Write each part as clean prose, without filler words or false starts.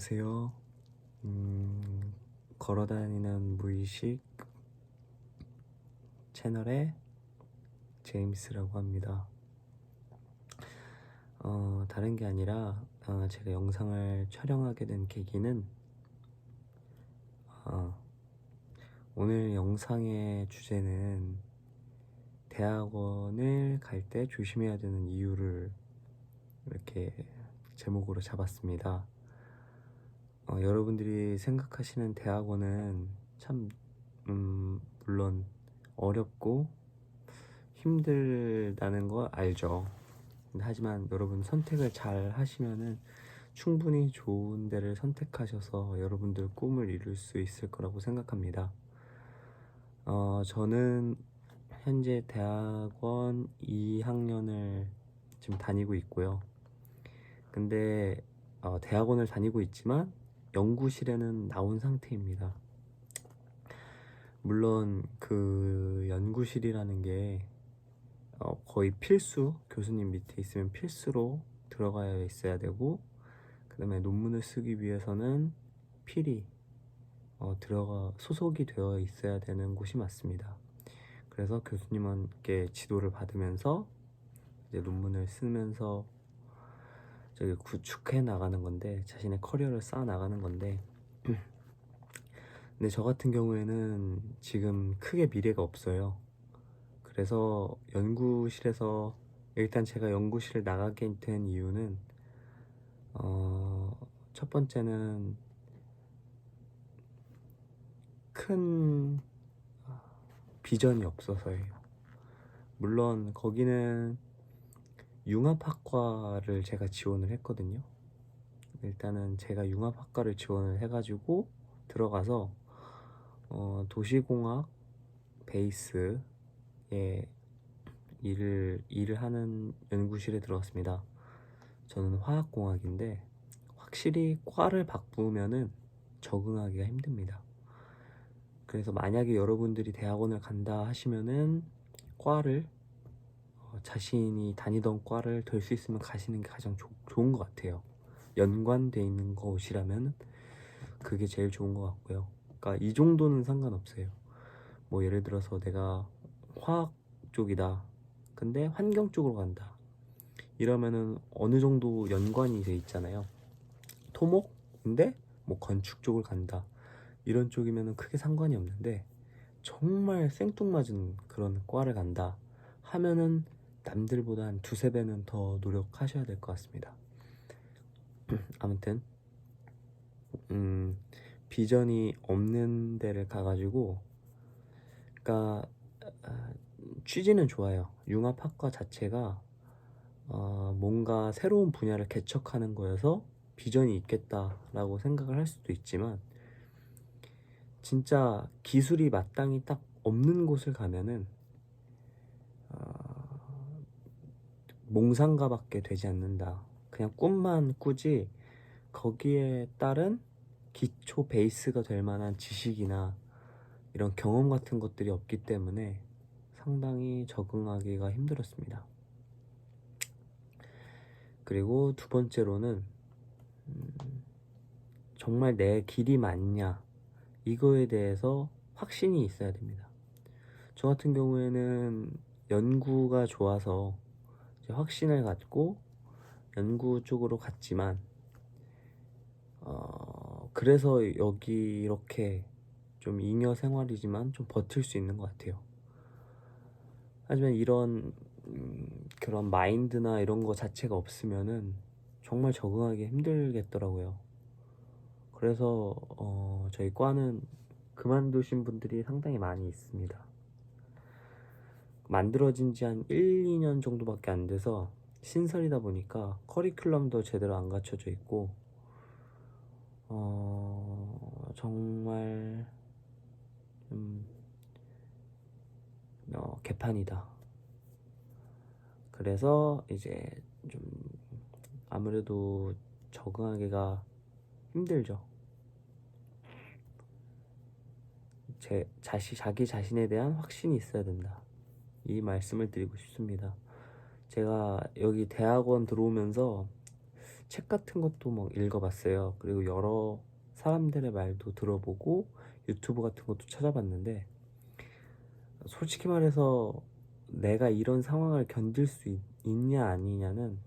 안녕하세요. 걸어다니는 무의식 채널의 제임스라고 합니다. 다른 게 아니라 제가 영상을 촬영하게 된 계기는 오늘 영상의 주제는 대학원을 갈 때 조심해야 되는 이유를 이렇게 제목으로 잡았습니다. 여러분들이 생각하시는 대학원은 참 물론 어렵고 힘들다는 거 알죠. 하지만 여러분 선택을 잘 하시면은 충분히 좋은 데를 선택하셔서 여러분들 꿈을 이룰 수 있을 거라고 생각합니다. 저는 현재 대학원 2학년을 지금 다니고 있고요. 근데 대학원을 다니고 있지만 연구실에는 나온 상태입니다. 물론 그 연구실이라는 게 거의 필수, 교수님 밑에 있으면 필수로 들어가야 있어야 되고, 그 다음에 논문을 쓰기 위해서는 필히 소속이 되어 있어야 되는 곳이 맞습니다. 그래서 교수님께 지도를 받으면서 이제 논문을 쓰면서 저기 구축해 나가는 건데, 자신의 커리어를 쌓아 나가는 건데, 근데 저 같은 경우에는 지금 크게 미래가 없어요. 그래서 연구실에서 일단 제가 연구실을 나가게 된 이유는 첫 번째는 큰 비전이 없어서예요. 물론 거기는 융합학과를 제가 지원을 했거든요. 일단은 제가 융합학과를 지원을 해가지고 들어가서 도시공학 베이스의 일을 하는 연구실에 들어갔습니다. 저는 화학공학인데 확실히 과를 바꾸면은 적응하기가 힘듭니다. 그래서 만약에 여러분들이 대학원을 간다 하시면은 과를 자신이 다니던 과를 될 수 있으면 가시는 게 가장 좋은 것 같아요. 연관돼 있는 곳이라면 그게 제일 좋은 것 같고요. 그러니까 이 정도는 상관없어요. 뭐 예를 들어서 내가 화학 쪽이다. 근데 환경 쪽으로 간다. 이러면은 어느 정도 연관이 돼 있잖아요. 토목인데 뭐 건축 쪽을 간다. 이런 쪽이면은 크게 상관이 없는데 정말 생뚱맞은 그런 과를 간다 하면은 남들보다 한 두세 배는 더 노력하셔야 될 것 같습니다. 아무튼 비전이 없는 데를 가가지고, 그러니까 취지는 좋아요. 융합학과 자체가 뭔가 새로운 분야를 개척하는 거여서 비전이 있겠다라고 생각을 할 수도 있지만, 진짜 기술이 마땅히 딱 없는 곳을 가면은 몽상가밖에 되지 않는다. 그냥 꿈만 꾸지 거기에 따른 기초 베이스가 될 만한 지식이나 이런 경험 같은 것들이 없기 때문에 상당히 적응하기가 힘들었습니다. 그리고 두 번째로는 정말 내 길이 맞냐 이거에 대해서 확신이 있어야 됩니다. 저 같은 경우에는 연구가 좋아서 확신을 갖고 연구 쪽으로 갔지만 그래서 여기 이렇게 좀 잉여 생활이지만 좀 버틸 수 있는 것 같아요. 하지만 이런 그런 마인드나 이런 거 자체가 없으면은 정말 적응하기 힘들겠더라고요. 그래서 저희 과는 그만두신 분들이 상당히 많이 있습니다. 만들어진 지 한 1, 2년 정도밖에 안 돼서 신설이다 보니까 커리큘럼도 제대로 안 갖춰져 있고 정말 개판이다. 그래서 이제 좀 아무래도 적응하기가 힘들죠. 자기 자신에 대한 확신이 있어야 된다. 이 말씀을 드리고 싶습니다. 제가 여기 대학원 들어오면서 책 같은 것도 막 읽어봤어요. 그리고 여러 사람들의 말도 들어보고 유튜브 같은 것도 찾아봤는데, 솔직히 말해서 내가 이런 상황을 견딜 수 있냐 아니냐는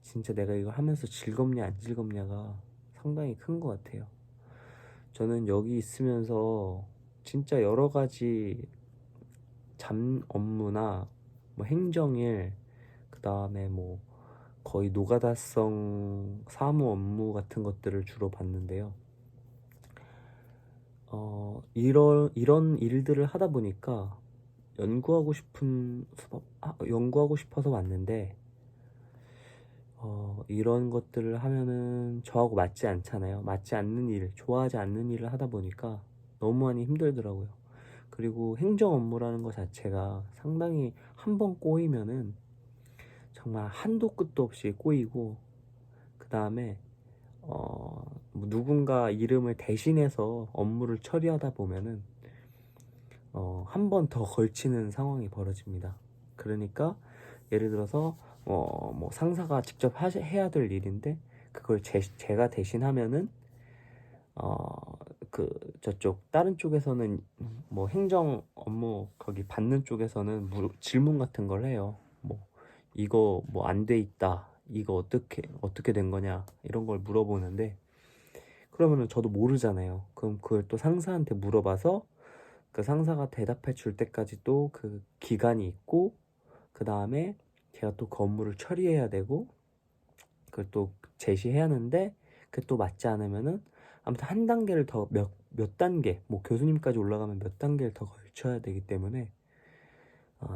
진짜 내가 이거 하면서 즐겁냐 안 즐겁냐가 상당히 큰 것 같아요. 저는 여기 있으면서 진짜 여러 가지 잡 업무나 뭐 행정일, 그 다음에 뭐 거의 노가다성 사무 업무 같은 것들을 주로 봤는데요. 이런 일들을 하다 보니까 연구하고 싶어서 왔는데, 이런 것들을 하면은 저하고 맞지 않잖아요. 맞지 않는 일, 좋아하지 않는 일을 하다 보니까 너무 많이 힘들더라고요. 그리고 행정 업무라는 것 자체가 상당히 한 번 꼬이면은 정말 한도 끝도 없이 꼬이고, 그 다음에 뭐 누군가 이름을 대신해서 업무를 처리하다 보면은 한 번 더 걸치는 상황이 벌어집니다. 그러니까 예를 들어서 뭐 상사가 직접 해야 될 일인데 그걸 제가 대신하면은 그 저쪽 다른 쪽에서는 뭐 행정 업무 거기 받는 쪽에서는 질문 같은 걸 해요. 뭐 이거 뭐 안 돼 있다, 이거 어떻게 된 거냐, 이런 걸 물어보는데, 그러면은 저도 모르잖아요. 그럼 그걸 또 상사한테 물어봐서 그 상사가 대답해 줄 때까지 또 그 기간이 있고, 그 다음에 제가 또 그 업무를 처리해야 되고, 그걸 또 제시해야 하는데 그게 또 맞지 않으면은 아무튼 한 단계를 더 몇 단계, 뭐 교수님까지 올라가면 몇 단계를 더 걸쳐야 되기 때문에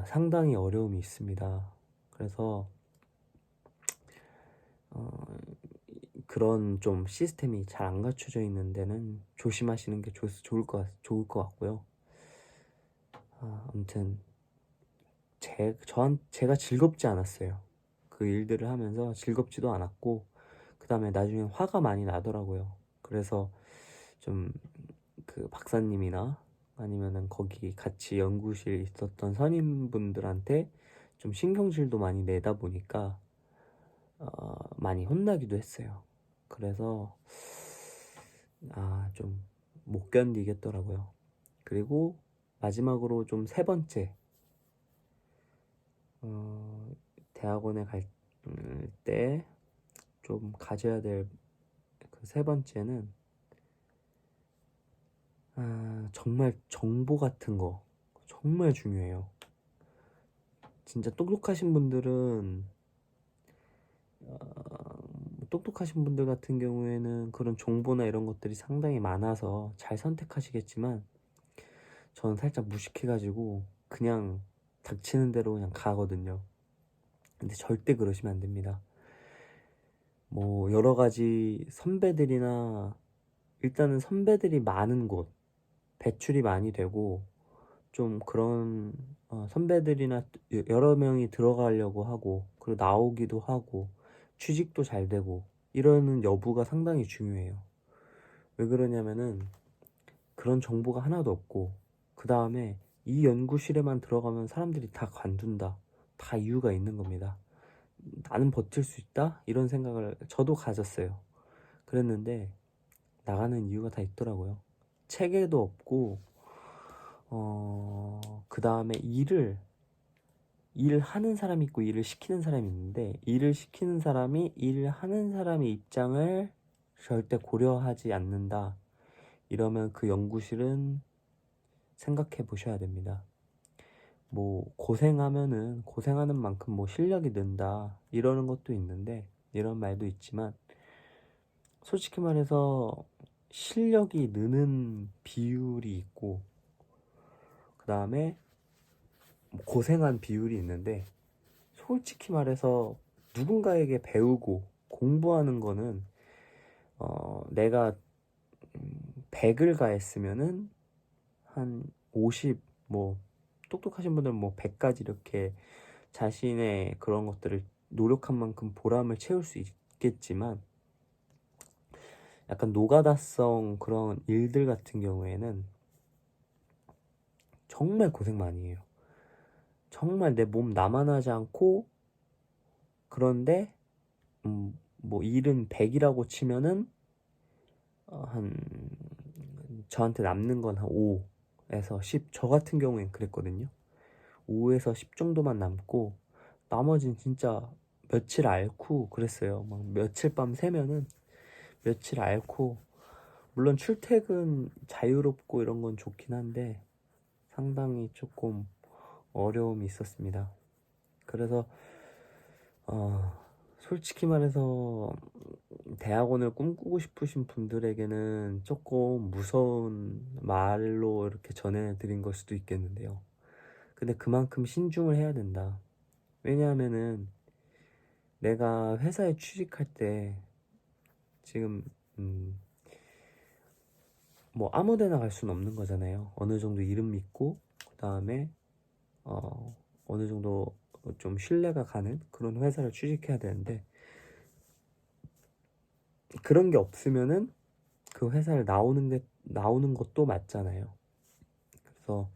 상당히 어려움이 있습니다. 그래서 어, 그런 좀 시스템이 잘 안 갖춰져 있는 데는 조심하시는 게 좋을 것 같고요. 아무튼 제가 즐겁지 않았어요. 그 일들을 하면서 즐겁지도 않았고, 그 다음에 나중에 화가 많이 나더라고요. 그래서 좀 그 박사님이나 아니면은 거기 같이 연구실 있었던 선임분들한테 좀 신경질도 많이 내다 보니까 많이 혼나기도 했어요. 그래서 좀 못 견디겠더라고요. 그리고 마지막으로 좀 세 번째, 대학원에 갈 때 좀 가져야 될 그 세 번째는 정말 정보 같은 거 정말 중요해요. 진짜 똑똑하신 분들 같은 경우에는 그런 정보나 이런 것들이 상당히 많아서 잘 선택하시겠지만, 저는 살짝 무식해가지고 그냥 닥치는 대로 그냥 가거든요. 근데 절대 그러시면 안 됩니다. 뭐 여러 가지 선배들이나, 일단은 선배들이 많은 곳, 배출이 많이 되고 좀 그런 선배들이나 여러 명이 들어가려고 하고, 그리고 나오기도 하고 취직도 잘 되고 이러는 여부가 상당히 중요해요. 왜 그러냐면은 그런 정보가 하나도 없고, 그 다음에 이 연구실에만 들어가면 사람들이 다 관둔다, 다 이유가 있는 겁니다. 나는 버틸 수 있다, 이런 생각을 저도 가졌어요. 그랬는데 나가는 이유가 다 있더라고요. 체계도 없고, 그 다음에 일을 하는 사람이 있고 일을 시키는 사람이 있는데, 일을 시키는 사람이 일을 하는 사람의 입장을 절대 고려하지 않는다, 이러면 그 연구실은 생각해 보셔야 됩니다. 뭐 고생하면은 고생하는 만큼 뭐 실력이 는다, 이러는 것도 있는데, 이런 말도 있지만 솔직히 말해서 실력이 느는 비율이 있고, 그 다음에 고생한 비율이 있는데, 솔직히 말해서 누군가에게 배우고 공부하는 거는 내가 100을 가했으면은 한 50, 뭐 똑똑하신 분들은 뭐 100까지 이렇게 자신의 그런 것들을 노력한 만큼 보람을 채울 수 있겠지만, 약간 노가다성 그런 일들 같은 경우에는 정말 고생 많이 해요. 정말 내 몸 나만 하지 않고, 그런데 뭐 일은 100이라고 치면은 한 저한테 남는 건 한 5에서 10. 저 같은 경우엔 그랬거든요. 5에서 10 정도만 남고 나머지는 진짜 며칠 앓고 그랬어요. 막 며칠 밤 새면은 며칠 앓고, 물론 출퇴근 자유롭고 이런 건 좋긴 한데 상당히 조금 어려움이 있었습니다. 그래서 솔직히 말해서 대학원을 꿈꾸고 싶으신 분들에게는 조금 무서운 말로 이렇게 전해드린 걸 수도 있겠는데요. 근데 그만큼 신중을 해야 된다. 왜냐하면은 내가 회사에 취직할 때 지금 뭐 아무 데나 갈 수는 없는 거잖아요. 어느 정도 이름 믿고 그 다음에 어느 정도 좀 신뢰가 가는 그런 회사를 취직해야 되는데, 그런 게 없으면은 그 회사를 나오는 것도 맞잖아요. 그래서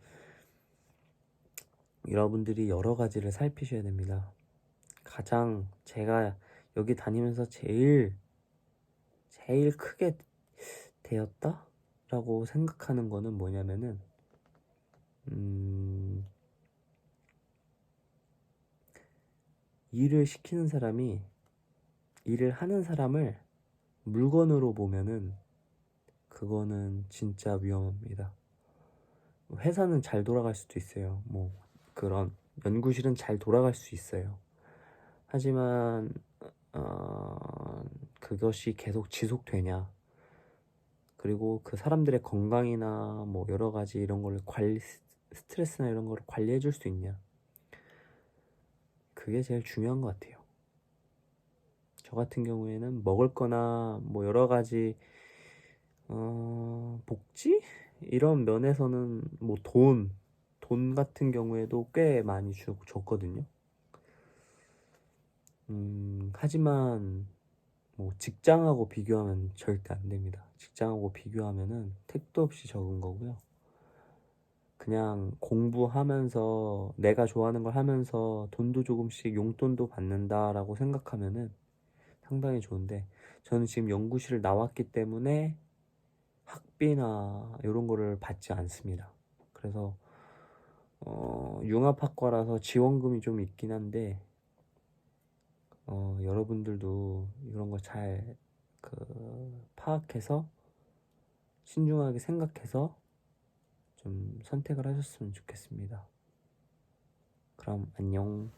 여러분들이 여러 가지를 살피셔야 됩니다. 가장 제가 여기 다니면서 제일 크게 되었다? 라고 생각하는 거는 뭐냐면은, 일을 시키는 사람이 일을 하는 사람을 물건으로 보면은 그거는 진짜 위험합니다. 회사는 잘 돌아갈 수도 있어요. 뭐 그런 연구실은 잘 돌아갈 수 있어요. 하지만 그것이 계속 지속되냐, 그리고 그 사람들의 건강이나 뭐 여러 가지 이런 걸 스트레스나 이런 걸 관리해 줄 수 있냐, 그게 제일 중요한 것 같아요. 저 같은 경우에는 먹을 거나 뭐 여러 가지 복지? 이런 면에서는 뭐 돈 같은 경우에도 꽤 많이 줬거든요. 하지만 뭐 직장하고 비교하면 절대 안 됩니다. 직장하고 비교하면은 택도 없이 적은 거고요. 그냥 공부하면서 내가 좋아하는 걸 하면서 돈도 조금씩 용돈도 받는다라고 생각하면은 상당히 좋은데, 저는 지금 연구실을 나왔기 때문에 학비나 이런 거를 받지 않습니다. 그래서 융합학과라서 지원금이 좀 있긴 한데, 여러분들도 이런 거 잘 파악해서 신중하게 생각해서 좀 선택을 하셨으면 좋겠습니다. 그럼 안녕.